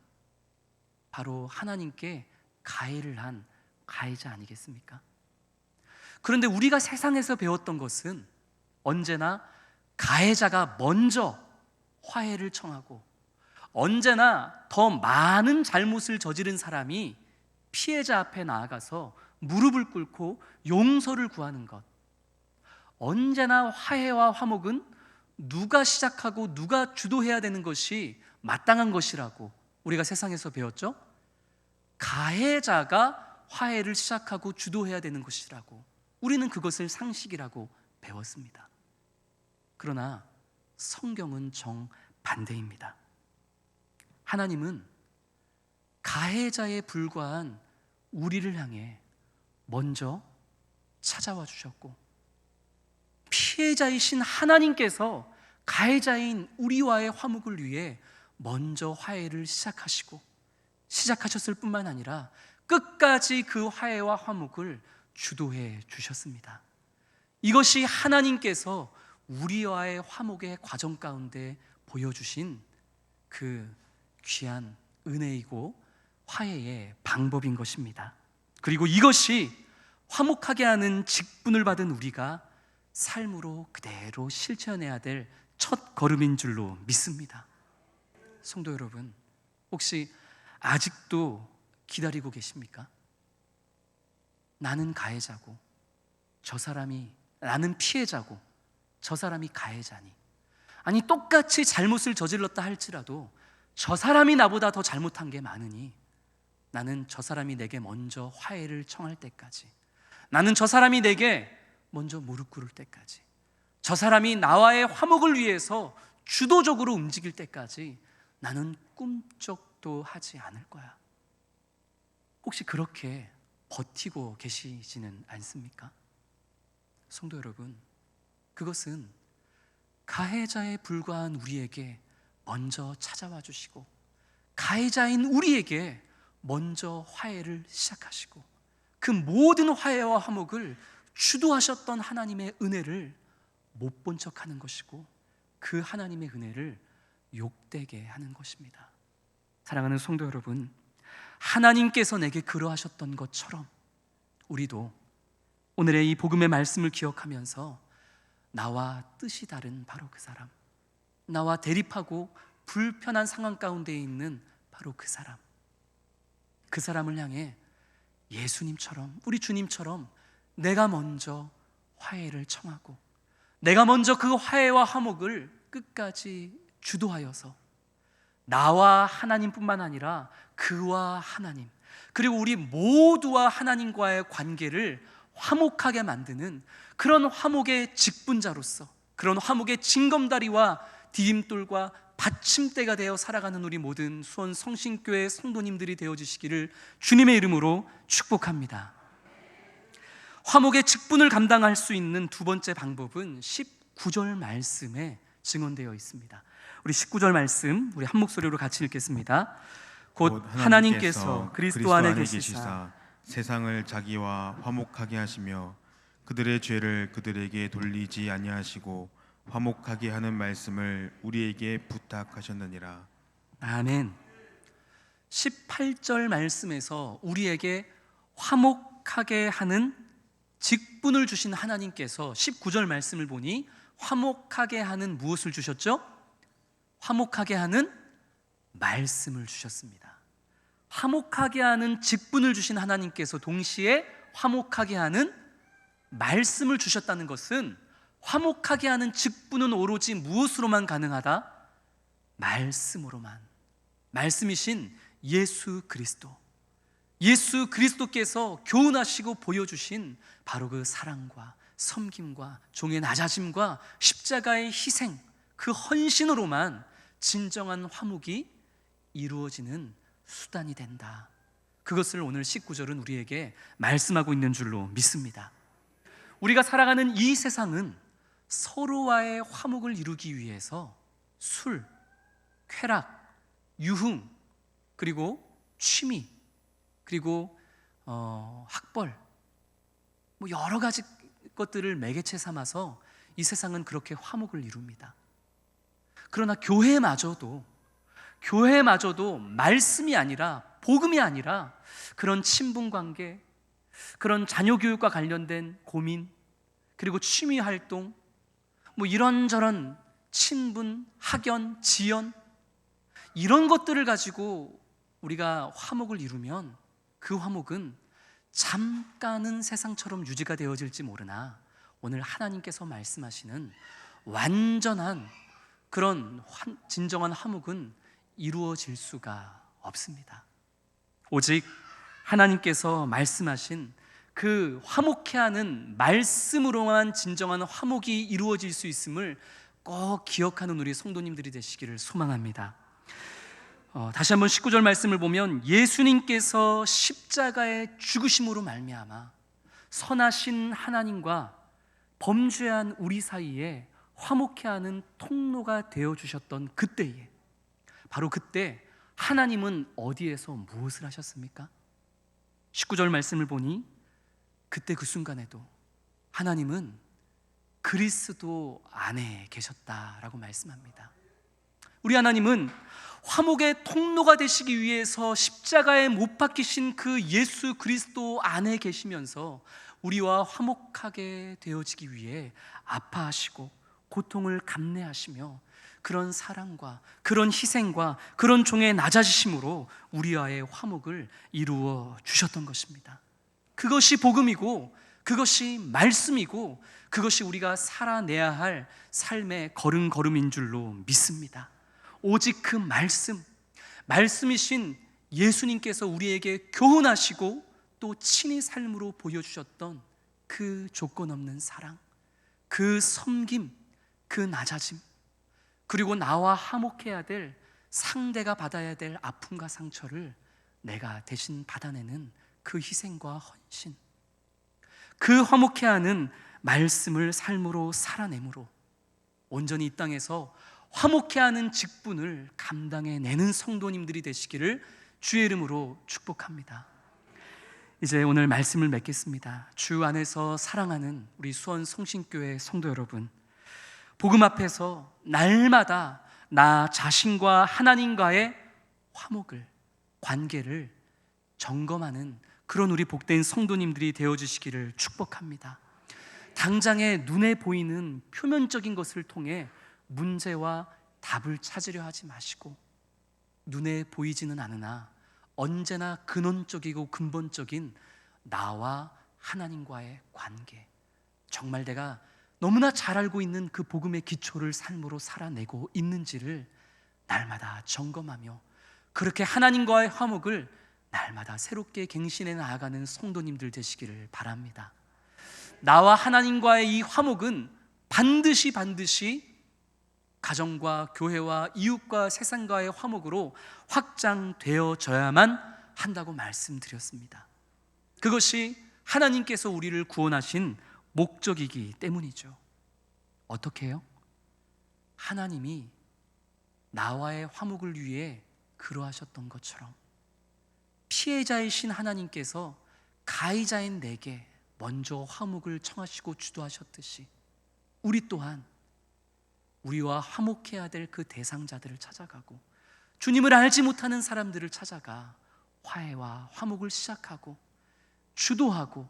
바로 하나님께 가해를 한 가해자 아니겠습니까? 그런데 우리가 세상에서 배웠던 것은 언제나 가해자가 먼저 화해를 청하고 언제나 더 많은 잘못을 저지른 사람이 피해자 앞에 나아가서 무릎을 꿇고 용서를 구하는 것, 언제나 화해와 화목은 누가 시작하고 누가 주도해야 되는 것이 마땅한 것이라고 우리가 세상에서 배웠죠? 가해자가 화해를 시작하고 주도해야 되는 것이라고 우리는 그것을 상식이라고 배웠습니다. 그러나 성경은 정반대입니다. 하나님은 가해자에 불과한 우리를 향해 먼저 찾아와 주셨고, 피해자이신 하나님께서 가해자인 우리와의 화목을 위해 먼저 화해를 시작하셨을 뿐만 아니라 끝까지 그 화해와 화목을 주도해 주셨습니다. 이것이 하나님께서 우리와의 화목의 과정 가운데 보여주신 그 귀한 은혜이고 화해의 방법인 것입니다. 그리고 이것이 화목하게 하는 직분을 받은 우리가 삶으로 그대로 실천해야 될 첫 걸음인 줄로 믿습니다. 성도 여러분, 혹시 아직도 기다리고 계십니까? 나는 가해자고 나는 피해자고 저 사람이 가해자니, 아니 똑같이 잘못을 저질렀다 할지라도 저 사람이 나보다 더 잘못한 게 많으니 나는 저 사람이 내게 먼저 화해를 청할 때까지, 나는 저 사람이 내게 먼저 무릎 꿇을 때까지, 저 사람이 나와의 화목을 위해서 주도적으로 움직일 때까지 나는 꿈쩍도 하지 않을 거야. 혹시 그렇게 버티고 계시지는 않습니까? 성도 여러분, 그것은 가해자에 불과한 우리에게 먼저 찾아와 주시고 가해자인 우리에게 먼저 화해를 시작하시고 그 모든 화해와 화목을 주도하셨던 하나님의 은혜를 못 본 척하는 것이고 그 하나님의 은혜를 욕되게 하는 것입니다. 사랑하는 성도 여러분, 하나님께서 내게 그러하셨던 것처럼 우리도 오늘의 이 복음의 말씀을 기억하면서 나와 뜻이 다른 바로 그 사람, 나와 대립하고 불편한 상황 가운데 있는 바로 그 사람을 향해 예수님처럼, 우리 주님처럼 내가 먼저 화해를 청하고 내가 먼저 그 화해와 화목을 끝까지 주도하여서 나와 하나님뿐만 아니라 그와 하나님, 그리고 우리 모두와 하나님과의 관계를 화목하게 만드는 그런 화목의 직분자로서, 그런 화목의 징검다리와 디딤돌과 받침대가 되어 살아가는 우리 모든 수원 성신교회 성도님들이 되어주시기를 주님의 이름으로 축복합니다. 화목의 직분을 감당할 수 있는 두 번째 방법은 19절 말씀에 증언되어 있습니다. 우리 19절 말씀 우리 한 목소리로 같이 읽겠습니다. 곧 하나님께서 그리스도 안에 계시사 세상을 자기와 화목하게 하시며 그들의 죄를 그들에게 돌리지 아니하시고 화목하게 하는 말씀을 우리에게 부탁하셨느니라. 아멘. 18절 말씀에서 우리에게 화목하게 하는 직분을 주신 하나님께서 19절 말씀을 보니 화목하게 하는 무엇을 주셨죠? 화목하게 하는 말씀을 주셨습니다. 화목하게 하는 직분을 주신 하나님께서 동시에 화목하게 하는 말씀을 주셨다는 것은 화목하게 하는 직분은 오로지 무엇으로만 가능하다? 말씀으로만. 말씀이신 예수 그리스도께서 교훈하시고 보여주신 바로 그 사랑과 섬김과 종의 낮아짐과 십자가의 희생, 그 헌신으로만 진정한 화목이 이루어지는 수단이 된다. 그것을 오늘 19절은 우리에게 말씀하고 있는 줄로 믿습니다. 우리가 살아가는 이 세상은 서로와의 화목을 이루기 위해서 술, 쾌락, 유흥, 그리고 취미, 그리고 학벌, 뭐 여러 가지 것들을 매개체 삼아서 이 세상은 그렇게 화목을 이룹니다. 그러나 교회마저도 말씀이 아니라, 복음이 아니라 그런 친분관계, 그런 자녀교육과 관련된 고민, 그리고 취미활동, 뭐 이런저런 친분, 학연, 지연, 이런 것들을 가지고 우리가 화목을 이루면 그 화목은 잠깐은 세상처럼 유지가 되어질지 모르나 오늘 하나님께서 말씀하시는 완전한 그런 진정한 화목은 이루어질 수가 없습니다. 오직 하나님께서 말씀하신 그 화목케 하는 말씀으로만 진정한 화목이 이루어질 수 있음을 꼭 기억하는 우리 성도님들이 되시기를 소망합니다. 다시 한번 19절 말씀을 보면 예수님께서 십자가의 죽으심으로 말미암아 선하신 하나님과 범죄한 우리 사이에 화목케 하는 통로가 되어주셨던 그때에, 바로 그때 하나님은 어디에서 무엇을 하셨습니까? 19절 말씀을 보니 그때 그 순간에도 하나님은 그리스도 안에 계셨다라고 말씀합니다. 우리 하나님은 화목의 통로가 되시기 위해서 십자가에 못 박히신 그 예수 그리스도 안에 계시면서 우리와 화목하게 되어지기 위해 아파하시고 고통을 감내하시며 그런 사랑과 그런 희생과 그런 종의 낮아지심으로 우리와의 화목을 이루어 주셨던 것입니다. 그것이 복음이고 그것이 말씀이고 그것이 우리가 살아내야 할 삶의 걸음걸음인 줄로 믿습니다. 오직 그 말씀이신 예수님께서 우리에게 교훈하시고 또 친히 삶으로 보여주셨던 그 조건 없는 사랑, 그 섬김, 그 낮아짐, 그리고 나와 화목해야 될 상대가 받아야 될 아픔과 상처를 내가 대신 받아내는 그 희생과 헌신, 그 화목해하는 말씀을 삶으로 살아내므로 온전히 이 땅에서 화목해하는 직분을 감당해내는 성도님들이 되시기를 주의 이름으로 축복합니다. 이제 오늘 말씀을 맺겠습니다. 주 안에서 사랑하는 우리 수원 성신교회 성도 여러분, 복음 앞에서 날마다 나 자신과 하나님과의 화목을, 관계를 점검하는 그런 우리 복된 성도님들이 되어주시기를 축복합니다. 당장의 눈에 보이는 표면적인 것을 통해 문제와 답을 찾으려 하지 마시고, 눈에 보이지는 않으나 언제나 근원적이고 근본적인 나와 하나님과의 관계, 정말 내가 너무나 잘 알고 있는 그 복음의 기초를 삶으로 살아내고 있는지를 날마다 점검하며 그렇게 하나님과의 화목을 날마다 새롭게 갱신해 나아가는 성도님들 되시기를 바랍니다. 나와 하나님과의 이 화목은 반드시 가정과 교회와 이웃과 세상과의 화목으로 확장되어져야만 한다고 말씀드렸습니다. 그것이 하나님께서 우리를 구원하신 목적이기 때문이죠. 어떻게 해요? 하나님이 나와의 화목을 위해 그러하셨던 것처럼 피해자이신 하나님께서 가해자인 내게 먼저 화목을 청하시고 주도하셨듯이 우리 또한 우리와 화목해야 될 그 대상자들을 찾아가고 주님을 알지 못하는 사람들을 찾아가 화해와 화목을 시작하고 주도하고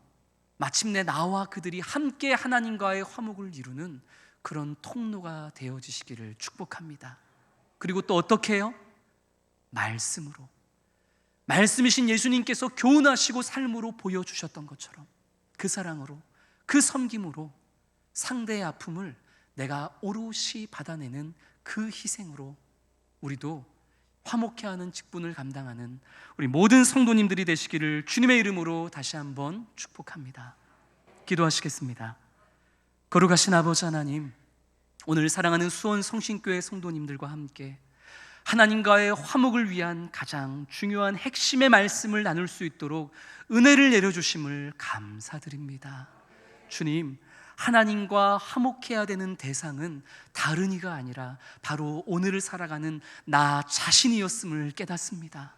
마침내 나와 그들이 함께 하나님과의 화목을 이루는 그런 통로가 되어지시기를 축복합니다. 그리고 또 어떻게 해요? 말씀으로, 말씀이신 예수님께서 교훈하시고 삶으로 보여주셨던 것처럼 그 사랑으로, 그 섬김으로 상대의 아픔을 내가 오롯이 받아내는 그 희생으로 우리도 화목해하는 직분을 감당하는 우리 모든 성도님들이 되시기를 주님의 이름으로 다시 한번 축복합니다. 기도하시겠습니다. 거룩하신 아버지 하나님, 오늘 사랑하는 수원 성신교회 성도님들과 함께 하나님과의 화목을 위한 가장 중요한 핵심의 말씀을 나눌 수 있도록 은혜를 내려주심을 감사드립니다. 주님, 하나님과 화목해야 되는 대상은 다른 이가 아니라 바로 오늘을 살아가는 나 자신이었음을 깨닫습니다.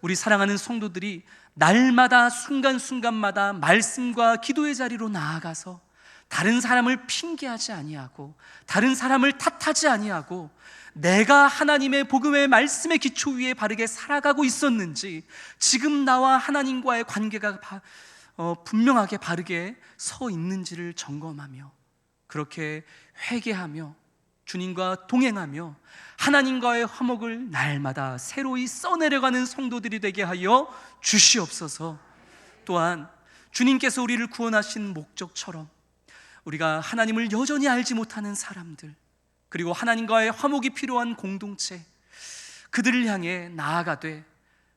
우리 사랑하는 성도들이 날마다 순간순간마다 말씀과 기도의 자리로 나아가서 다른 사람을 핑계하지 아니하고 다른 사람을 탓하지 아니하고 내가 하나님의 복음의 말씀의 기초 위에 바르게 살아가고 있었는지, 지금 나와 하나님과의 관계가 분명하게 바르게 서 있는지를 점검하며 그렇게 회개하며 주님과 동행하며 하나님과의 화목을 날마다 새로이 써내려가는 성도들이 되게 하여 주시옵소서. 또한 주님께서 우리를 구원하신 목적처럼 우리가 하나님을 여전히 알지 못하는 사람들, 그리고 하나님과의 화목이 필요한 공동체, 그들을 향해 나아가되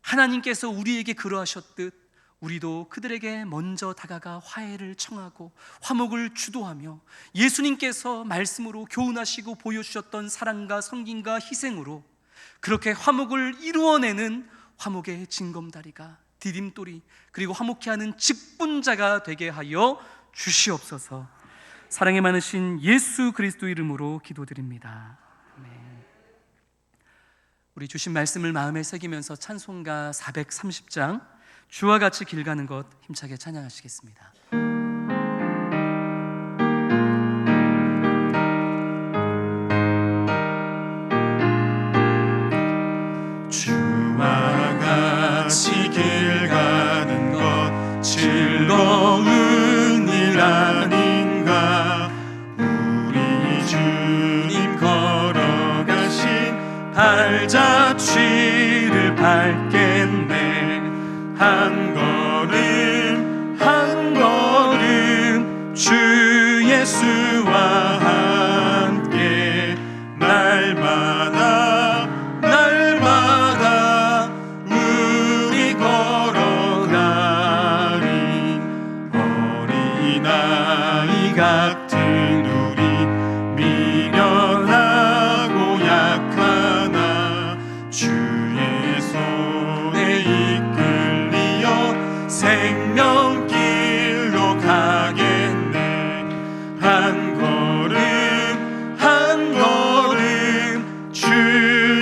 하나님께서 우리에게 그러하셨듯 우리도 그들에게 먼저 다가가 화해를 청하고 화목을 주도하며 예수님께서 말씀으로 교훈하시고 보여주셨던 사랑과 섬김과 희생으로 그렇게 화목을 이루어내는 화목의 징검다리가, 디딤돌이, 그리고 화목해하는 직분자가 되게 하여 주시옵소서. 사랑이 많으신 예수 그리스도 이름으로 기도드립니다. 아멘. 우리 주신 말씀을 마음에 새기면서 찬송가 430장 주와 같이 길 가는 것 힘차게 찬양하시겠습니다. 주와 같이 길 가는 것 즐거운 일 아닌가. 우리 주님 걸어가신 발자취를 밟겠네. 한 걸음 한 걸음 어린아이 같은 우리 미련하고 약하나 주의 손에 이끌리어 생명길로 가겠네. 한 걸음 한 걸음 주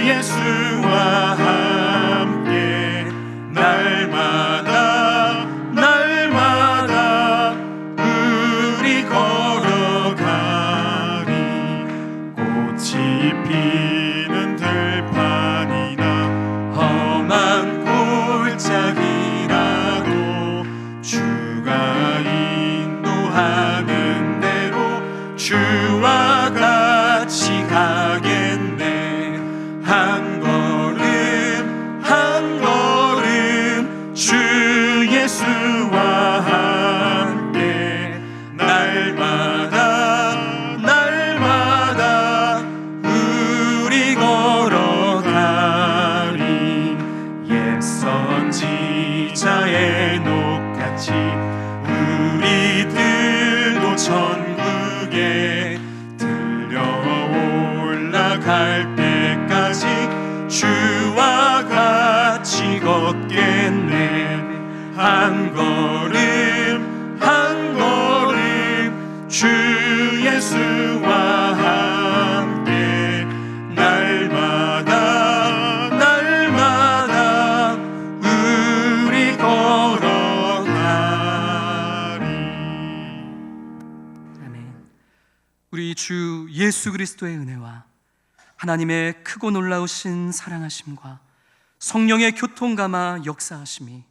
예수와 함께 날마다 날마다 우리 걸어가리. 꽃이 피는 들판이나 험한 골짜기라도 주가 인도하는 대로 주와 같이 가겠네. 한 걸음 한 걸음 주 예수와 함께 날마다 날마다 우리 걸어가리. 옛 선지자의 녹같이 우리들도 천국에 들려 올라갈 때까지 주와 같이 걷겠네. 한 걸음 한 걸음 주 예수와 함께 날마다 날마다 우리 걸어가리. 아멘. 우리 주 예수 그리스도의 은혜와 하나님의 크고 놀라우신 사랑하심과 성령의 교통감화 역사하심이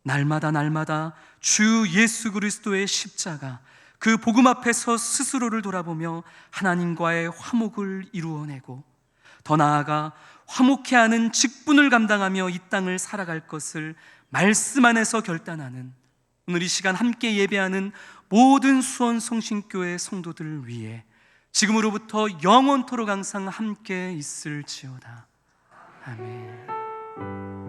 날마다 날마다 주 예수 그리스도의 십자가 그 복음 앞에서 스스로를 돌아보며 하나님과의 화목을 이루어내고 더 나아가 화목해 하는 직분을 감당하며 이 땅을 살아갈 것을 말씀 안에서 결단하는 오늘 이 시간 함께 예배하는 모든 수원 성신교회 성도들을 위해 지금으로부터 영원토록 항상 함께 있을지어다. 아멘.